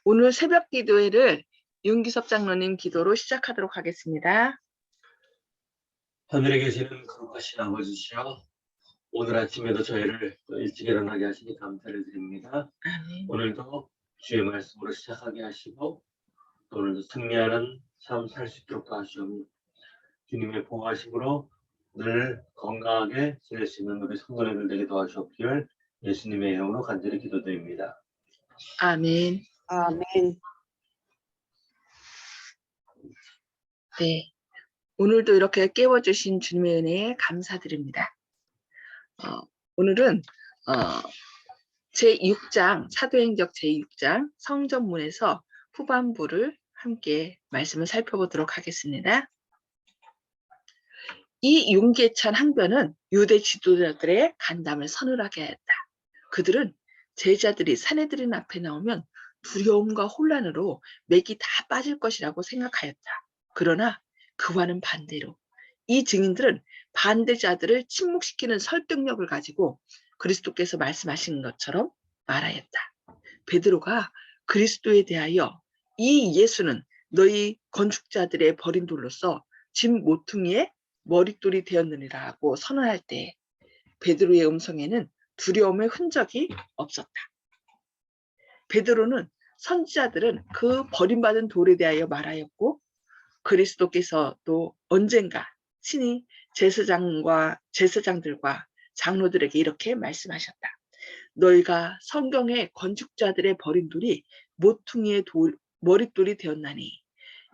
오늘 새벽 기도회를 윤기섭 장로님 기도로 시작하도록 하겠습니다. 하늘에 계시는 거룩하신 아버지시여, 오늘 아침에도 저희를 또 일찍 일어나게 하시니 감사를 드립니다. 아멘. 오늘도 주의 말씀으로 시작하게 하시고 또 오늘도 승리하는 삶 살 수 있도록 하시옵니. 주님의 보호하심으로 늘 건강하게 지낼 수 있는 우리 성도님들 되게 도와주옵기를 예수님의 이름으로 간절히 기도드립니다. 아멘. 아멘. 네, 오늘도 이렇게 깨워주신 주님의 은혜에 감사드립니다. 오늘은 제6장, 사도행적 제6장 성전문에서 후반부를 함께 말씀을 살펴보도록 하겠습니다. 이 윤계찬 항변은 유대 지도자들의 간담을 서늘하게 하였다. 그들은 제자들이 사내들인 앞에 나오면 두려움과 혼란으로 맥이 다 빠질 것이라고 생각하였다. 그러나 그와는 반대로 이 증인들은 반대자들을 침묵시키는 설득력을 가지고 그리스도께서 말씀하신 것처럼 말하였다. 베드로가 그리스도에 대하여 이 예수는 너희 건축자들의 버린 돌로서 집 모퉁이에 머릿돌이 되었느니라고 선언할 때 베드로의 음성에는 두려움의 흔적이 없었다. 베드로는 선지자들은 그 버림받은 돌에 대하여 말하였고 그리스도께서도 언젠가 친히 제사장들과 장로들에게 이렇게 말씀하셨다. 너희가 성경의 건축자들의 버린 돌이 모퉁이의 머릿돌이 되었나니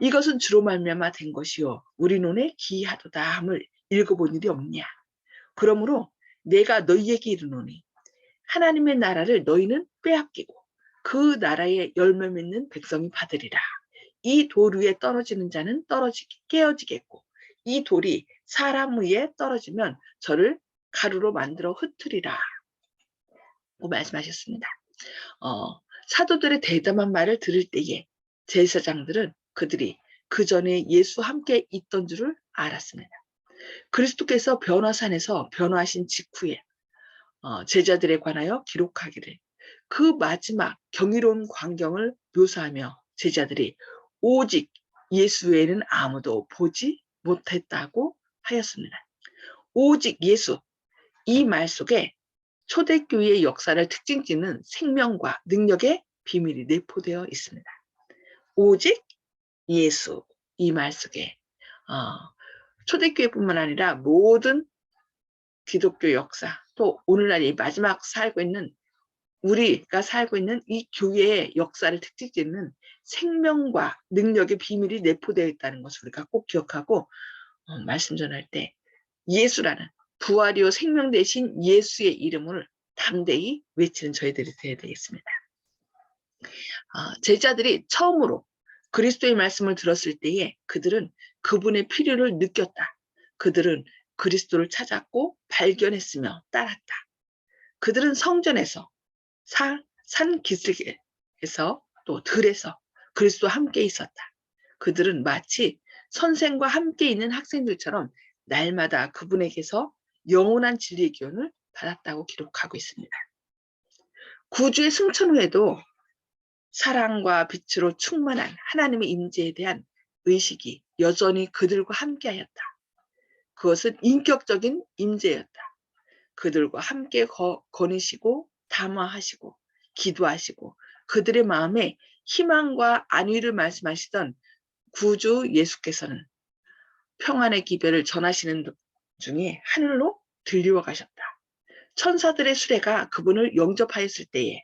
이것은 주로 말미암아 된 것이요 우리 눈에 기이하도다 함을 읽어본 일이 없냐. 그러므로 내가 너희에게 이르노니 하나님의 나라를 너희는 빼앗기고 그 나라의 열매 맺는 백성이 받으리라. 이 돌 위에 떨어지는 자는 깨어지겠고 이 돌이 사람 위에 떨어지면 저를 가루로 만들어 흩으리라 고 말씀하셨습니다. 사도들의 대담한 말을 들을 때에 제사장들은 그들이 그 전에 예수 함께 있던 줄을 알았습니다. 그리스도께서 변화산에서 변화하신 직후에 제자들에 관하여 기록하기를 그 마지막 경이로운 광경을 묘사하며 제자들이 오직 예수 외에는 아무도 보지 못했다고 하였습니다. 오직 예수, 이 말 속에 초대교회의 역사를 특징짓는 생명과 능력의 비밀이 내포되어 있습니다. 오직 예수, 이 말 속에 초대교회뿐만 아니라 모든 기독교 역사, 또 오늘날 이 마지막 우리가 살고 있는 이 교회의 역사를 특징짓는 생명과 능력의 비밀이 내포되어 있다는 것을 우리가 꼭 기억하고 말씀 전할 때 예수라는 부활이요 생명 대신 예수의 이름을 담대히 외치는 저희들이 되어야 되겠습니다. 제자들이 처음으로 그리스도의 말씀을 들었을 때에 그들은 그분의 필요를 느꼈다. 그들은 그리스도를 찾았고 발견했으며 따랐다. 그들은 성전에서 산 기슭에서 또 들에서 그리스도와 함께 있었다. 그들은 마치 선생과 함께 있는 학생들처럼 날마다 그분에게서 영원한 진리의 기원을 받았다고 기록하고 있습니다. 구주의 승천 후에도 사랑과 빛으로 충만한 하나님의 임재에 대한 의식이 여전히 그들과 함께하였다. 그것은 인격적인 임재였다. 그들과 함께 거니시고 담화하시고 기도하시고 그들의 마음에 희망과 안위를 말씀하시던 구주 예수께서는 평안의 기별을 전하시는 중에 하늘로 들리워 가셨다. 천사들의 수레가 그분을 영접하였을 때에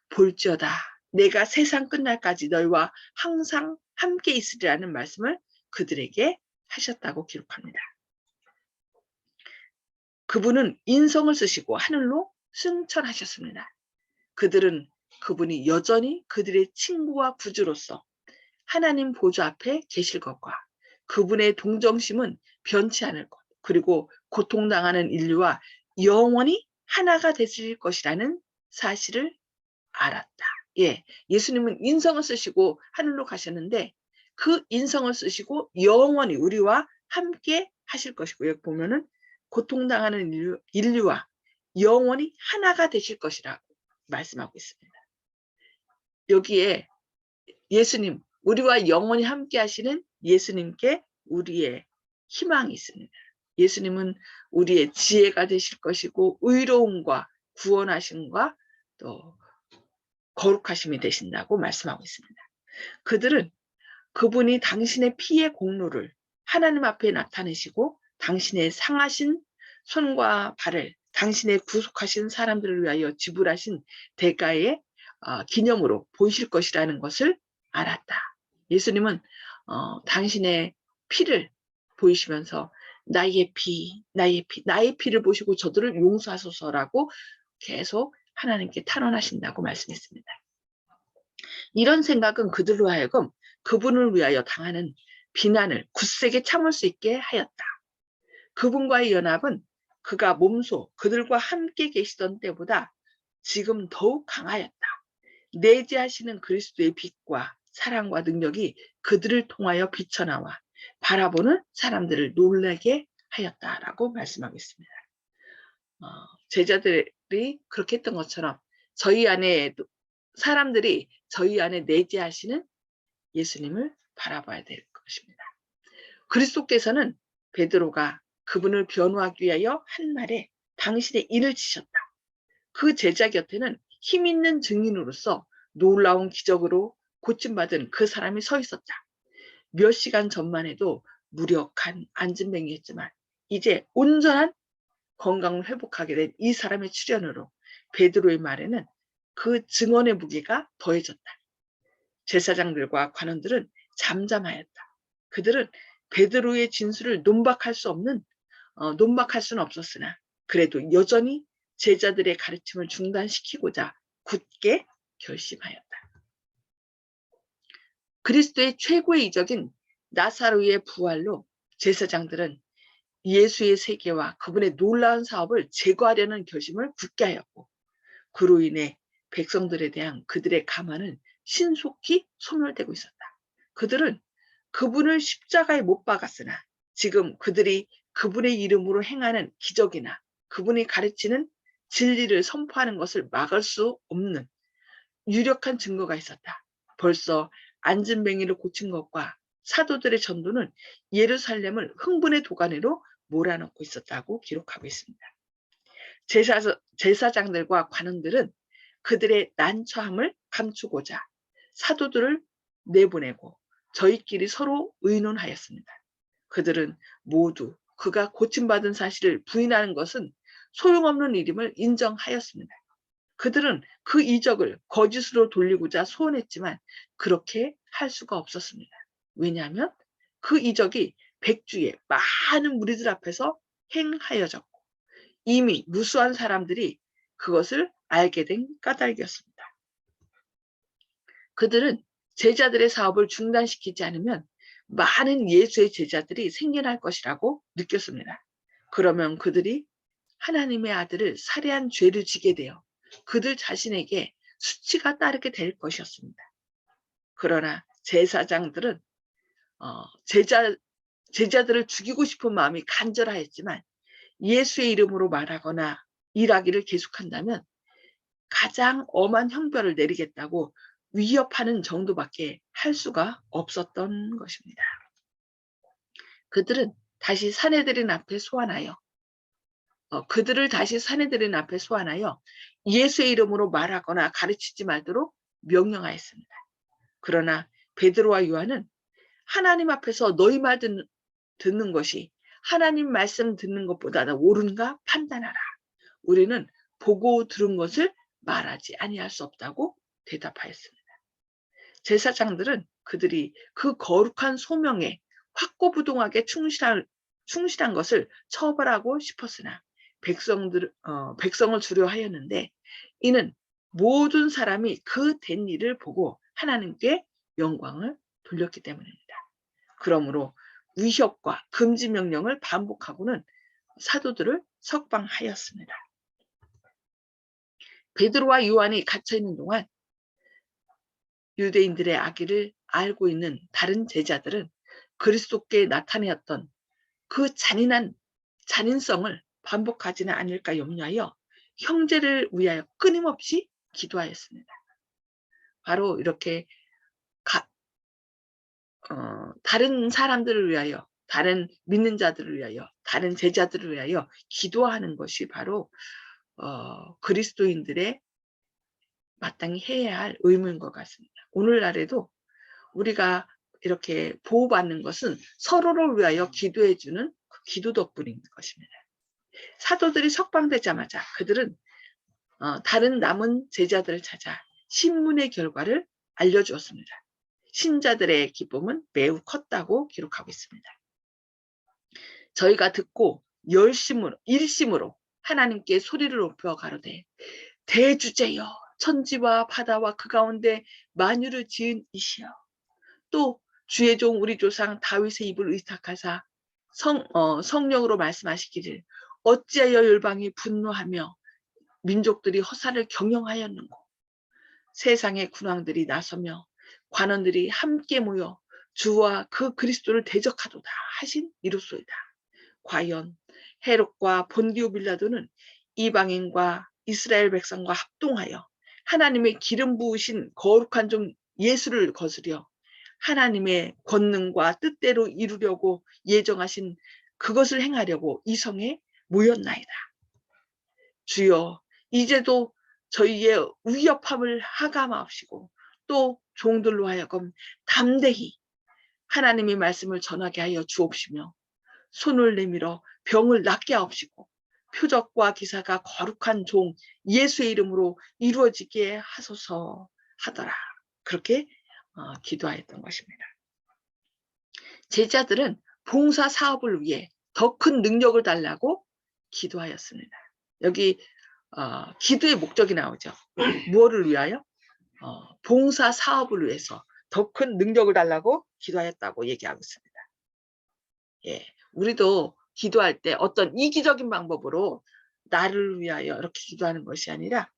볼지어다 내가 세상 끝날까지 너희와 항상 함께 있으리라는 말씀을 그들에게 하셨다고 기록합니다. 그분은 인성을 쓰시고 하늘로 승천하셨습니다. 그들은 그분이 여전히 그들의 친구와 구주로서 하나님 보좌 앞에 계실 것과 그분의 동정심은 변치 않을 것, 그리고 고통당하는 인류와 영원히 하나가 되실 것이라는 사실을 알았다. 예수님은 인성을 쓰시고 하늘로 가셨는데 그 인성을 쓰시고 영원히 우리와 함께 하실 것이고 여기 보면은 고통당하는 인류와 영원히 하나가 되실 것이라고 말씀하고 있습니다. 여기에 예수님, 우리와 영원히 함께 하시는 예수님께 우리의 희망이 있습니다. 예수님은 우리의 지혜가 되실 것이고 의로움과 구원하심과 또 거룩하심이 되신다고 말씀하고 있습니다. 그들은 그분이 당신의 피의 공로를 하나님 앞에 나타내시고 당신의 상하신 손과 발을 당신의 구속하신 사람들을 위하여 지불하신 대가의 기념으로 보이실 것이라는 것을 알았다. 예수님은 당신의 피를 보이시면서 나의 피, 나의 피, 나의 피를 보시고 저들을 용서하소서라고 계속 하나님께 탄원하신다고 말씀했습니다. 이런 생각은 그들로 하여금 그분을 위하여 당하는 비난을 굳세게 참을 수 있게 하였다. 그분과의 연합은 그가 몸소 그들과 함께 계시던 때보다 지금 더욱 강하였다. 내재하시는 그리스도의 빛과 사랑과 능력이 그들을 통하여 비쳐나와 바라보는 사람들을 놀라게 하였다라고 말씀하고 있습니다. 제자들이 그렇게 했던 것처럼 저희 안에 사람들이 저희 안에 내재하시는 예수님을 바라봐야 될 것입니다. 그리스도께서는 베드로가 그분을 변호하기 위하여 한 말에 당신의 인을 치셨다. 그 제자 곁에는 힘 있는 증인으로서 놀라운 기적으로 고침받은 그 사람이 서 있었다. 몇 시간 전만 해도 무력한 안진뱅이였지만 이제 온전한 건강을 회복하게 된 이 사람의 출현으로 베드로의 말에는 그 증언의 무게가 더해졌다. 제사장들과 관원들은 잠잠하였다. 그들은 베드로의 진술을 논박할 수는 없었으나 그래도 여전히 제자들의 가르침을 중단시키고자 굳게 결심하였다. 그리스도의 최고의 이적인 나사로의 부활로 제사장들은 예수의 세계와 그분의 놀라운 사업을 제거하려는 결심을 굳게 하였고 그로 인해 백성들에 대한 그들의 가만은 신속히 소멸되고 있었다. 그들은 그분을 십자가에 못 박았으나 지금 그들이 그분의 이름으로 행하는 기적이나 그분이 가르치는 진리를 선포하는 것을 막을 수 없는 유력한 증거가 있었다. 벌써 안진뱅이를 고친 것과 사도들의 전도는 예루살렘을 흥분의 도가니로 몰아넣고 있었다고 기록하고 있습니다. 제사장들과 관원들은 그들의 난처함을 감추고자 사도들을 내보내고 저희끼리 서로 의논하였습니다. 그들은 모두 그가 고침받은 사실을 부인하는 것은 소용없는 일임을 인정하였습니다. 그들은 그 이적을 거짓으로 돌리고자 소원했지만 그렇게 할 수가 없었습니다. 왜냐하면 그 이적이 백주의 많은 무리들 앞에서 행하여졌고 이미 무수한 사람들이 그것을 알게 된 까닭이었습니다. 그들은 제자들의 사업을 중단시키지 않으면 많은 예수의 제자들이 생겨날 것이라고 느꼈습니다. 그러면 그들이 하나님의 아들을 살해한 죄를 지게 되어 그들 자신에게 수치가 따르게 될 것이었습니다. 그러나 제사장들은 제자들을 죽이고 싶은 마음이 간절하였지만 예수의 이름으로 말하거나 일하기를 계속한다면 가장 엄한 형벌을 내리겠다고 위협하는 정도밖에 할 수가 없었던 것입니다. 그들을 다시 사내들인 앞에 소환하여 예수의 이름으로 말하거나 가르치지 말도록 명령하였습니다. 그러나 베드로와 요한은 하나님 앞에서 너희 말 듣는 것이 하나님 말씀 듣는 것보다 옳은가 판단하라. 우리는 보고 들은 것을 말하지 아니할 수 없다고 대답하였습니다. 제사장들은 그들이 그 거룩한 소명에 확고부동하게 충실한 것을 처벌하고 싶었으나 백성을 두려워하였는데 이는 모든 사람이 그 된 일을 보고 하나님께 영광을 돌렸기 때문입니다. 그러므로 위협과 금지 명령을 반복하고는 사도들을 석방하였습니다. 베드로와 요한이 갇혀있는 동안 유대인들의 악의를 알고 있는 다른 제자들은 그리스도께 나타내었던 그 잔인성을 반복하지는 않을까 염려하여 형제를 위하여 끊임없이 기도하였습니다. 바로 이렇게 다른 사람들을 위하여, 다른 믿는 자들을 위하여, 다른 제자들을 위하여 기도하는 것이 바로 그리스도인들의 마땅히 해야 할 의무인 것 같습니다. 오늘날에도 우리가 이렇게 보호받는 것은 서로를 위하여 기도해주는 그 기도 덕분인 것입니다. 사도들이 석방되자마자 그들은 다른 남은 제자들을 찾아 신문의 결과를 알려주었습니다. 신자들의 기쁨은 매우 컸다고 기록하고 있습니다. 저희가 듣고 일심으로 하나님께 소리를 높여 가로되 대주제여 천지와 바다와 그 가운데 만유를 지은 이시여, 또 주의 종 우리 조상 다윗의 입을 의탁하사 성령으로 말씀하시기를 어찌하여 열방이 분노하며 민족들이 허사를 경영하였는고, 세상의 군왕들이 나서며 관원들이 함께 모여 주와 그 그리스도를 대적하도다 하신 이로소이다. 과연 헤롯과 본디오 빌라도는 이방인과 이스라엘 백성과 합동하여 하나님의 기름 부으신 거룩한 종 예수를 거스려 하나님의 권능과 뜻대로 이루려고 예정하신 그것을 행하려고 이 성에 모였나이다. 주여, 이제도 저희의 위협함을 하감하시고 또 종들로 하여금 담대히 하나님의 말씀을 전하게 하여 주옵시며 손을 내밀어 병을 낫게 하옵시고 표적과 기사가 거룩한 종 예수의 이름으로 이루어지게 하소서 하더라. 그렇게 기도하였던 것입니다. 제자들은 봉사 사업을 위해 더 큰 능력을 달라고 기도하였습니다. 여기 기도의 목적이 나오죠. 무엇을 위하여? 봉사 사업을 위해서 더 큰 능력을 달라고 기도하였다고 얘기하고 있습니다. 예, 우리도 기도할 때 어떤 이기적인 방법으로 나를 위하여 이렇게 기도하는 것이 아니라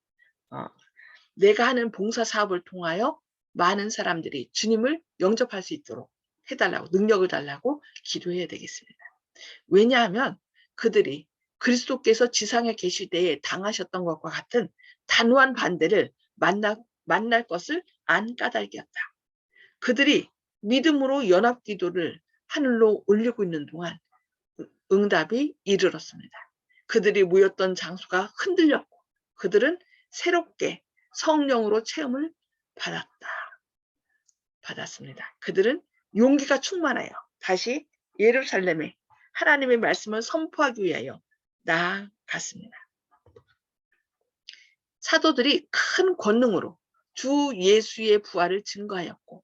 내가 하는 봉사 사업을 통하여 많은 사람들이 주님을 영접할 수 있도록 해달라고, 능력을 달라고 기도해야 되겠습니다. 왜냐하면 그들이 그리스도께서 지상에 계실 때에 당하셨던 것과 같은 단호한 반대를 만날 것을 안 까닭이었다. 그들이 믿음으로 연합 기도를 하늘로 올리고 있는 동안 응답이 이르렀습니다. 그들이 모였던 장소가 흔들렸고 그들은 새롭게 성령으로 체험을 받았습니다. 그들은 용기가 충만하여 다시 예루살렘에 하나님의 말씀을 선포하기 위하여 나아갔습니다. 사도들이 큰 권능으로 주 예수의 부활을 증거하였고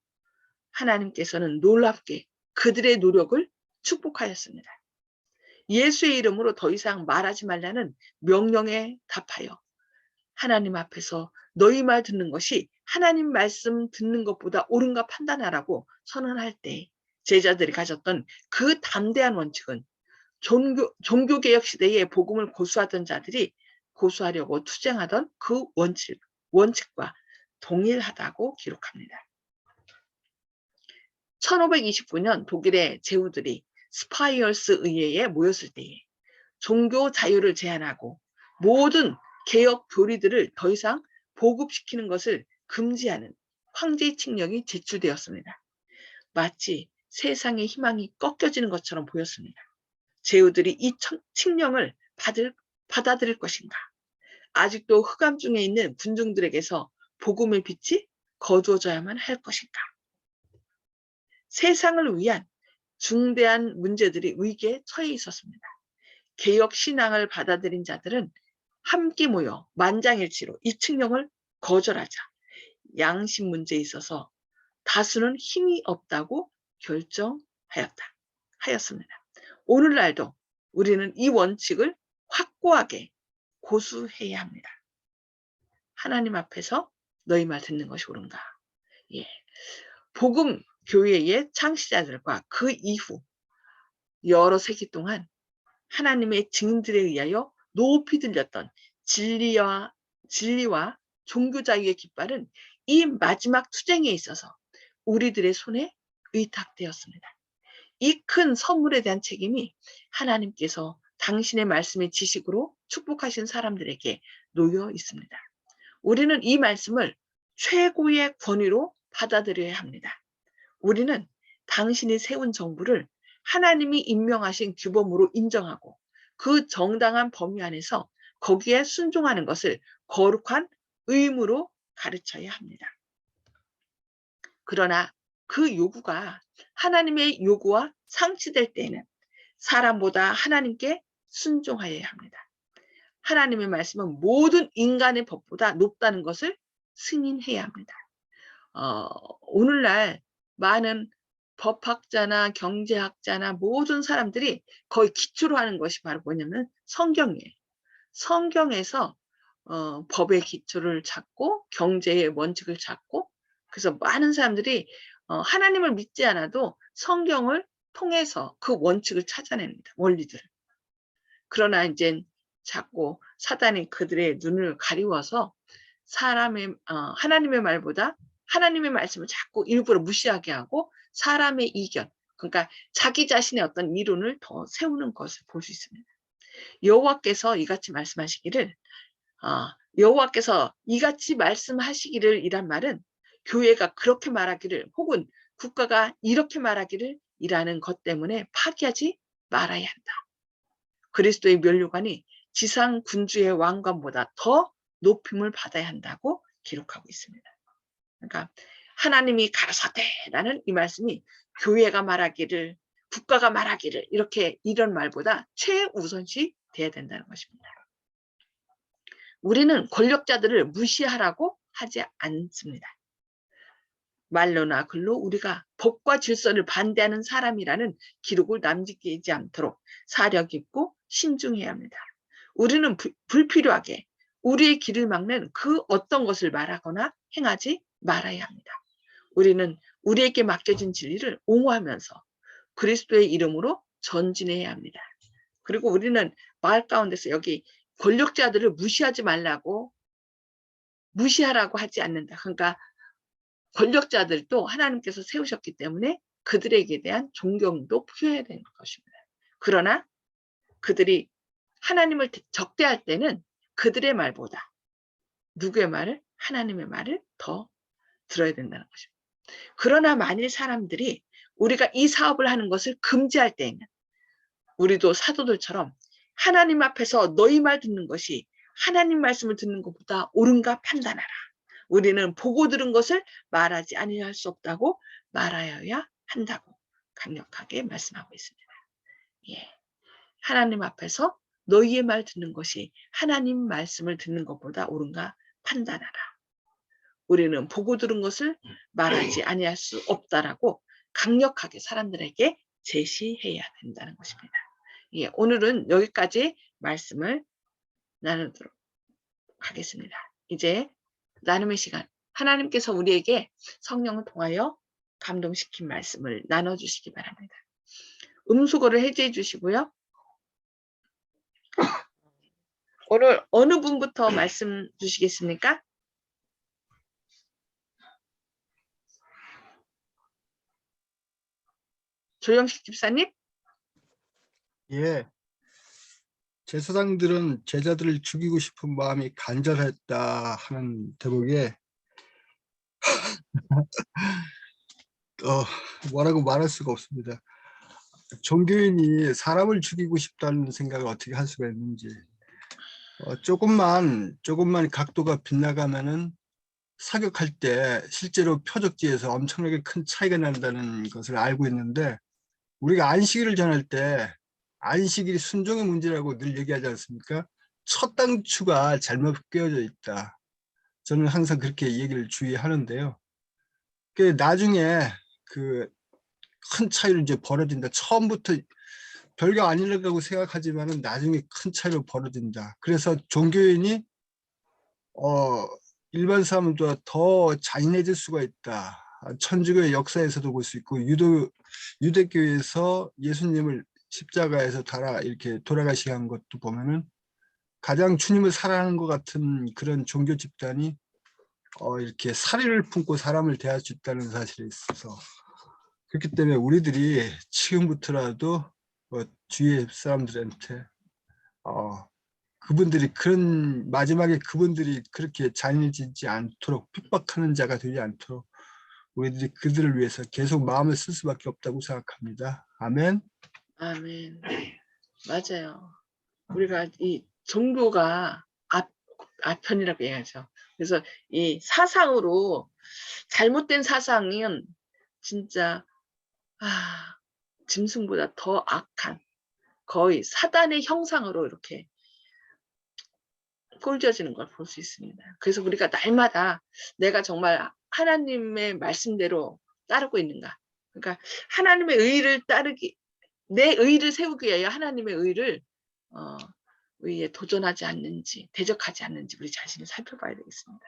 하나님께서는 놀랍게 그들의 노력을 축복하였습니다. 예수의 이름으로 더 이상 말하지 말라는 명령에 답하여 하나님 앞에서 너희 말 듣는 것이 하나님 말씀 듣는 것보다 옳은가 판단하라고 선언할 때 제자들이 가졌던 그 담대한 원칙은 종교개혁 시대에 복음을 고수하던 자들이 고수하려고 투쟁하던 그 원칙과 동일하다고 기록합니다. 1529년 독일의 제후들이 스파이얼스 의회에 모였을 때에 종교 자유를 제한하고 모든 개혁 교리들을 더 이상 보급시키는 것을 금지하는 황제의 칙령이 제출되었습니다. 마치 세상의 희망이 꺾여지는 것처럼 보였습니다. 제후들이 이 칙령을 받아들일 것인가? 아직도 흑암 중에 있는 군중들에게서 복음의 빛이 거두어져야만 할 것인가? 세상을 위한 중대한 문제들이 위기에 처해 있었습니다. 개혁 신앙을 받아들인 자들은 함께 모여 만장일치로 이 칙령을 거절하자 양심 문제에 있어서 다수는 힘이 없다고 결정하였습니다. 오늘날도 우리는 이 원칙을 확고하게 고수해야 합니다. 하나님 앞에서 너희 말 듣는 것이 옳은가? 예. 복음 교회의 창시자들과 그 이후 여러 세기 동안 하나님의 증인들에 의하여 높이 들렸던 진리와 종교 자유의 깃발은 이 마지막 투쟁에 있어서 우리들의 손에 의탁되었습니다. 이 큰 선물에 대한 책임이 하나님께서 당신의 말씀의 지식으로 축복하신 사람들에게 놓여 있습니다. 우리는 이 말씀을 최고의 권위로 받아들여야 합니다. 우리는 당신이 세운 정부를 하나님이 임명하신 규범으로 인정하고 그 정당한 범위 안에서 거기에 순종하는 것을 거룩한 의무로 가르쳐야 합니다. 그러나 그 요구가 하나님의 요구와 상치될 때에는 사람보다 하나님께 순종하여야 합니다. 하나님의 말씀은 모든 인간의 법보다 높다는 것을 승인해야 합니다. 오늘날 많은 법학자나 경제학자나 모든 사람들이 거의 기초로 하는 것이 바로 뭐냐면 성경이에요. 성경에서 법의 기초를 찾고 경제의 원칙을 찾고, 그래서 많은 사람들이 하나님을 믿지 않아도 성경을 통해서 그 원칙을 찾아냅니다. 원리들을. 그러나 이제 자꾸 사단이 그들의 눈을 가리워서 하나님의 말보다 하나님의 말씀을 자꾸 일부러 무시하게 하고 사람의 이견, 그러니까 자기 자신의 어떤 이론을 더 세우는 것을 볼 수 있습니다. 여호와께서 이같이 말씀하시기를, 여호와께서 이같이 말씀하시기를 이란 말은 교회가 그렇게 말하기를 혹은 국가가 이렇게 말하기를 이라는 것 때문에 파기하지 말아야 한다. 그리스도의 면류관이 지상 군주의 왕관보다 더 높임을 받아야 한다고 기록하고 있습니다. 그러니까 하나님이 가라사대라는 이 말씀이 교회가 말하기를, 국가가 말하기를 이런 말보다 최우선시 돼야 된다는 것입니다. 우리는 권력자들을 무시하라고 하지 않습니다. 말로나 글로 우리가 법과 질서를 반대하는 사람이라는 기록을 남기지 않도록 사려 깊고 신중해야 합니다. 우리는 불필요하게 우리의 길을 막는 그 어떤 것을 말하거나 행하지 말아야 합니다. 우리는 우리에게 맡겨진 진리를 옹호하면서 그리스도의 이름으로 전진해야 합니다. 그리고 우리는 마을 가운데서 여기 권력자들을 무시하라고 하지 않는다. 그러니까 권력자들도 하나님께서 세우셨기 때문에 그들에게 대한 존경도 표해야 되는 것입니다. 그러나 그들이 하나님을 적대할 때는 그들의 말보다 누구의 말을? 하나님의 말을 더 들어야 된다는 것입니다. 그러나 만일 사람들이 우리가 이 사업을 하는 것을 금지할 때에는 우리도 사도들처럼 하나님 앞에서 너희 말 듣는 것이 하나님 말씀을 듣는 것보다 옳은가 판단하라. 우리는 보고 들은 것을 말하지 아니할 수 없다고 말하여야 한다고 강력하게 말씀하고 있습니다. 예. 하나님 앞에서 너희의 말 듣는 것이 하나님 말씀을 듣는 것보다 옳은가 판단하라. 우리는 보고 들은 것을 말하지 아니할 수 없다라고 강력하게 사람들에게 제시해야 된다는 것입니다. 예, 오늘은 여기까지 말씀을 나누도록 하겠습니다. 이제 나눔의 시간, 하나님께서 우리에게 성령을 통하여 감동시킨 말씀을 나눠주시기 바랍니다. 음수거를 해제해 주시고요. 오늘 어느 분부터 말씀 주시겠습니까? 조영식 집사님? 예, 제사장들은 제자들을 죽이고 싶은 마음이 간절했다 하는 대목에 뭐라고 말할 수가 없습니다. 종교인이 사람을 죽이고 싶다는 생각을 어떻게 할 수가 있는지, 조금만 각도가 빗나가면은 사격할 때 실제로 표적지에서 엄청나게 큰 차이가 난다는 것을 알고 있는데, 우리가 안식일을 전할 때 안식일이 순종의 문제라고 늘 얘기하지 않습니까? 첫 단추가 잘못 끼워져 있다. 저는 항상 그렇게 얘기를 주의하는데요. 나중에 그 큰 차이로 이제 벌어진다. 처음부터 별거 아니라고 생각하지만은 나중에 큰 차이로 벌어진다. 그래서 종교인이 일반 사람보다 더 잔인해질 수가 있다. 천주교의 역사에서도 볼 수 있고 유대교에서 예수님을 십자가에서 이렇게 돌아가시게 한 것도 보면은 가장 주님을 사랑하는 것 같은 그런 종교 집단이 이렇게 사리를 품고 사람을 대할 수 있다는 사실이 있어서, 그렇기 때문에 우리들이 지금부터라도 주위의 사람들한테 그분들이 마지막에 그분들이 그렇게 잔인해지지 않도록 핍박하는 자가 되지 않도록 우리들이 그들을 위해서 계속 마음을 쓸 수밖에 없다고 생각합니다. 아멘. 아멘. 맞아요. 우리가 이 종교가 아편이라고 해야죠. 그래서 이 사상으로 잘못된 사상은 진짜 짐승보다 더 악한 거의 사단의 형상으로 이렇게 꼴져지는 걸 볼 수 있습니다. 그래서 우리가 날마다 내가 정말 하나님의 말씀대로 따르고 있는가. 그러니까 하나님의 의를 따르기, 내 의를 세우기 위하여 하나님의 의를 의에 도전하지 않는지, 대적하지 않는지 우리 자신을 살펴봐야 되겠습니다.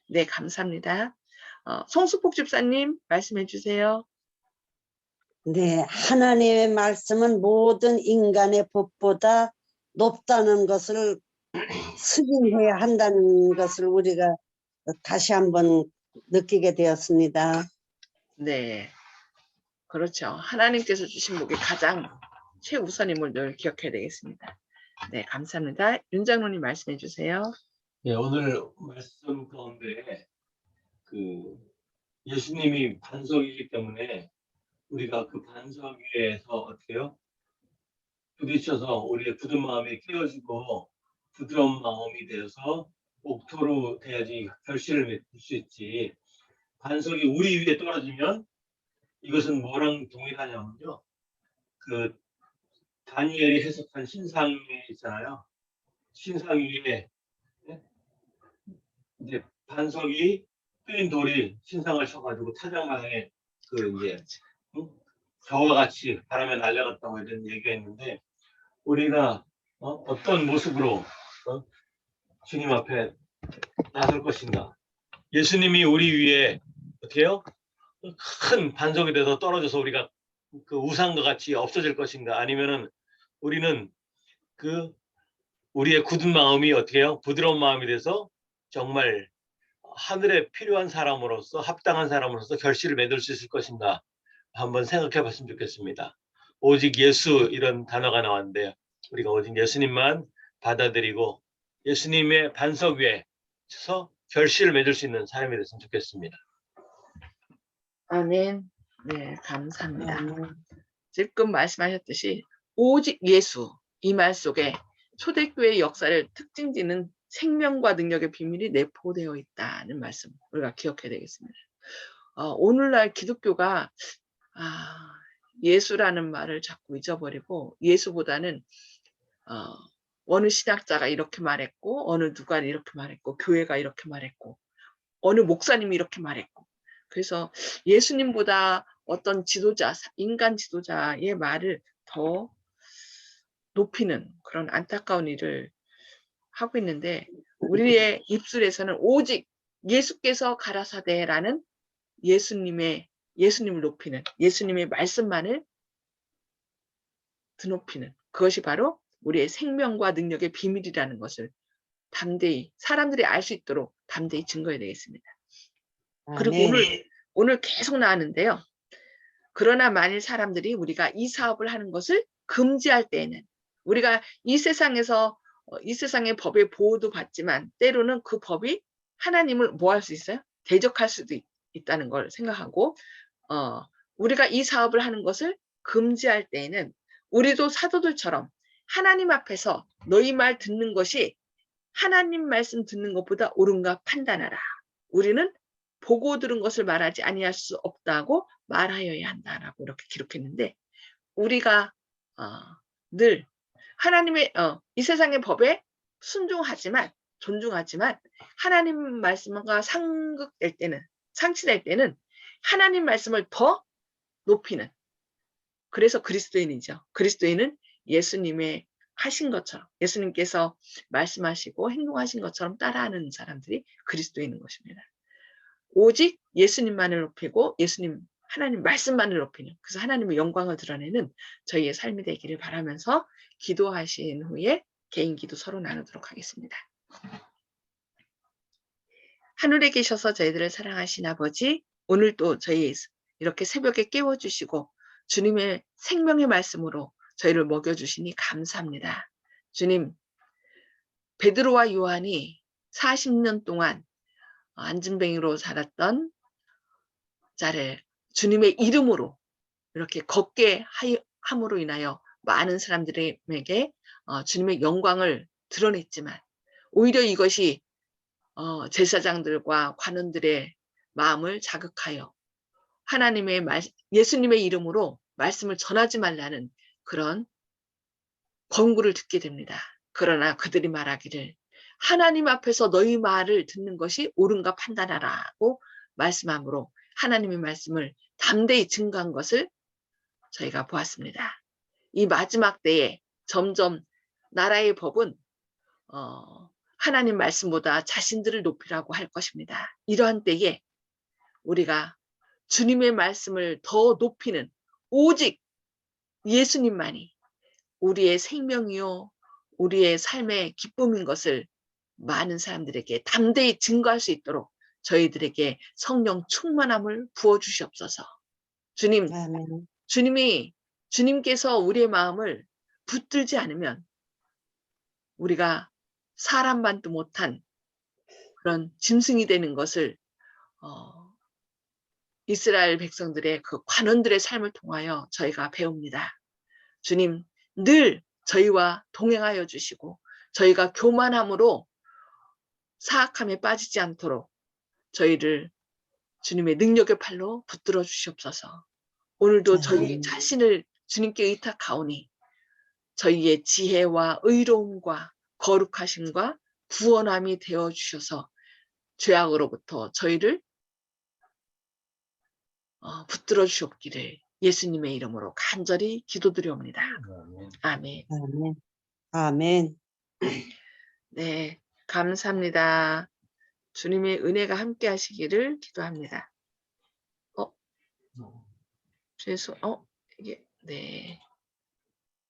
네, 감사합니다. 송수복 집사님 말씀해 주세요. 네, 하나님의 말씀은 모든 인간의 법보다 높다는 것을 승인해야 한다는 것을 우리가 다시 한번 느끼게 되었습니다. 네, 그렇죠. 하나님께서 주신 복이 가장 최우선임을 늘 기억해야 되겠습니다. 네, 감사합니다. 윤 장로님 말씀해 주세요. 예, 오늘 말씀 가운데 그 예수님이 반석이기 때문에 우리가 그 반석 위에서 어떻게요? 부딪혀서 우리의 굳은 마음이 깨어지고 부드러운 마음이 되어서 옥토로 돼야지 결실을 맺을 수 있지. 반석이 우리 위에 떨어지면 이것은 뭐랑 동일하냐면요. 그 다니엘이 해석한 신상이 있잖아요. 신상 위에 이제 반석이 뚫린 돌이 신상을 쳐가지고 타작마당에 그 이제 저와 같이 바람에 날려갔다고 이런 얘기가 있는데 우리가 어떤 모습으로 주님 앞에 나설 것인가? 예수님이 우리 위에 어떻게요? 큰 반석이 돼서 떨어져서 우리가 그 우상과 같이 없어질 것인가? 아니면은 우리는 그 우리의 굳은 마음이 어떻게요? 부드러운 마음이 돼서 정말 하늘에 필요한 사람으로서 합당한 사람으로서 결실을 맺을 수 있을 것인가? 한번 생각해 봤으면 좋겠습니다. 오직 예수 이런 단어가 나왔는데 우리가 오직 예수님만 받아들이고 예수님의 반석 위에 서 결실을 맺을 수 있는 삶이 됐으면 좋겠습니다. 아멘. 네, 감사합니다. 지금 말씀하셨듯이 오직 예수 이 말 속에 초대교회의 역사를 특징짓는 생명과 능력의 비밀이 내포되어 있다는 말씀 우리가 기억해야 되겠습니다. 오늘날 기독교가 예수라는 말을 자꾸 잊어버리고 예수보다는 어느 신학자가 이렇게 말했고 어느 누가 이렇게 말했고 교회가 이렇게 말했고 어느 목사님이 이렇게 말했고 그래서 예수님보다 어떤 지도자, 인간 지도자의 말을 더 높이는 그런 안타까운 일을 하고 있는데 우리의 입술에서는 오직 예수께서 가라사대라는 예수님을 높이는 예수님의 말씀만을 드높이는 그것이 바로 우리의 생명과 능력의 비밀이라는 것을 담대히 사람들이 알 수 있도록 담대히 증거해야 되겠습니다. 그리고 오늘 계속 나왔는데요. 그러나 만일 사람들이 우리가 이 사업을 하는 것을 금지할 때에는 우리가 이 세상에서 이 세상의 법의 보호도 받지만 때로는 그 법이 하나님을 뭐 할 수 있어요? 대적할 수도 있다는 걸 생각하고 우리가 이 사업을 하는 것을 금지할 때에는 우리도 사도들처럼 하나님 앞에서 너희 말 듣는 것이 하나님 말씀 듣는 것보다 옳은가 판단하라. 우리는 보고 들은 것을 말하지 아니할 수 없다고 말하여야 한다라고 이렇게 기록했는데 우리가 늘 하나님의 이 세상의 법에 순종하지만 존중하지만 하나님 말씀과 상극될 때는 상치될 때는 하나님 말씀을 더 높이는 그래서 그리스도인이죠. 그리스도인은 예수님의 하신 것처럼 예수님께서 말씀하시고 행동하신 것처럼 따라하는 사람들이 그리스도인인 것입니다. 오직 예수님만을 높이고 하나님 말씀만을 높이는 그래서 하나님의 영광을 드러내는 저희의 삶이 되기를 바라면서 기도하신 후에 개인 기도 서로 나누도록 하겠습니다. 하늘에 계셔서 저희들을 사랑하신 아버지 오늘도 저희 이렇게 새벽에 깨워주시고 주님의 생명의 말씀으로 저희를 먹여주시니 감사합니다. 주님 베드로와 요한이 40년 동안 안진뱅이로 살았던 자를 주님의 이름으로 이렇게 걷게 함으로 인하여 많은 사람들에게 주님의 영광을 드러냈지만 오히려 이것이 제사장들과 관원들의 마음을 자극하여 예수님의 이름으로 말씀을 전하지 말라는 그런 권고를 듣게 됩니다. 그러나 그들이 말하기를 하나님 앞에서 너희 말을 듣는 것이 옳은가 판단하라고 말씀하므로 하나님의 말씀을 담대히 증거한 것을 저희가 보았습니다. 이 마지막 때에 점점 나라의 법은 하나님 말씀보다 자신들을 높이라고 할 것입니다. 이러한 때에 우리가 주님의 말씀을 더 높이는 오직 예수님만이 우리의 생명이요 우리의 삶의 기쁨인 것을 많은 사람들에게 담대히 증거할 수 있도록 저희들에게 성령 충만함을 부어주시옵소서. 주님, 아멘. 주님께서 우리의 마음을 붙들지 않으면 우리가 사람만도 못한 그런 짐승이 되는 것을 이스라엘 백성들의 그 관원들의 삶을 통하여 저희가 배웁니다. 주님, 늘 저희와 동행하여 주시고 저희가 교만함으로 사악함에 빠지지 않도록 저희를 주님의 능력의 팔로 붙들어 주시옵소서. 오늘도 저희 자신을 주님께 의탁하오니 저희의 지혜와 의로움과 거룩하심과 구원함이 되어 주셔서 죄악으로부터 저희를 붙들어 주옵기를 예수님의 이름으로 간절히 기도드려옵니다. 아멘. 아멘. 아멘. 네, 감사합니다. 주님의 은혜가 함께 하시기를 기도합니다. 이게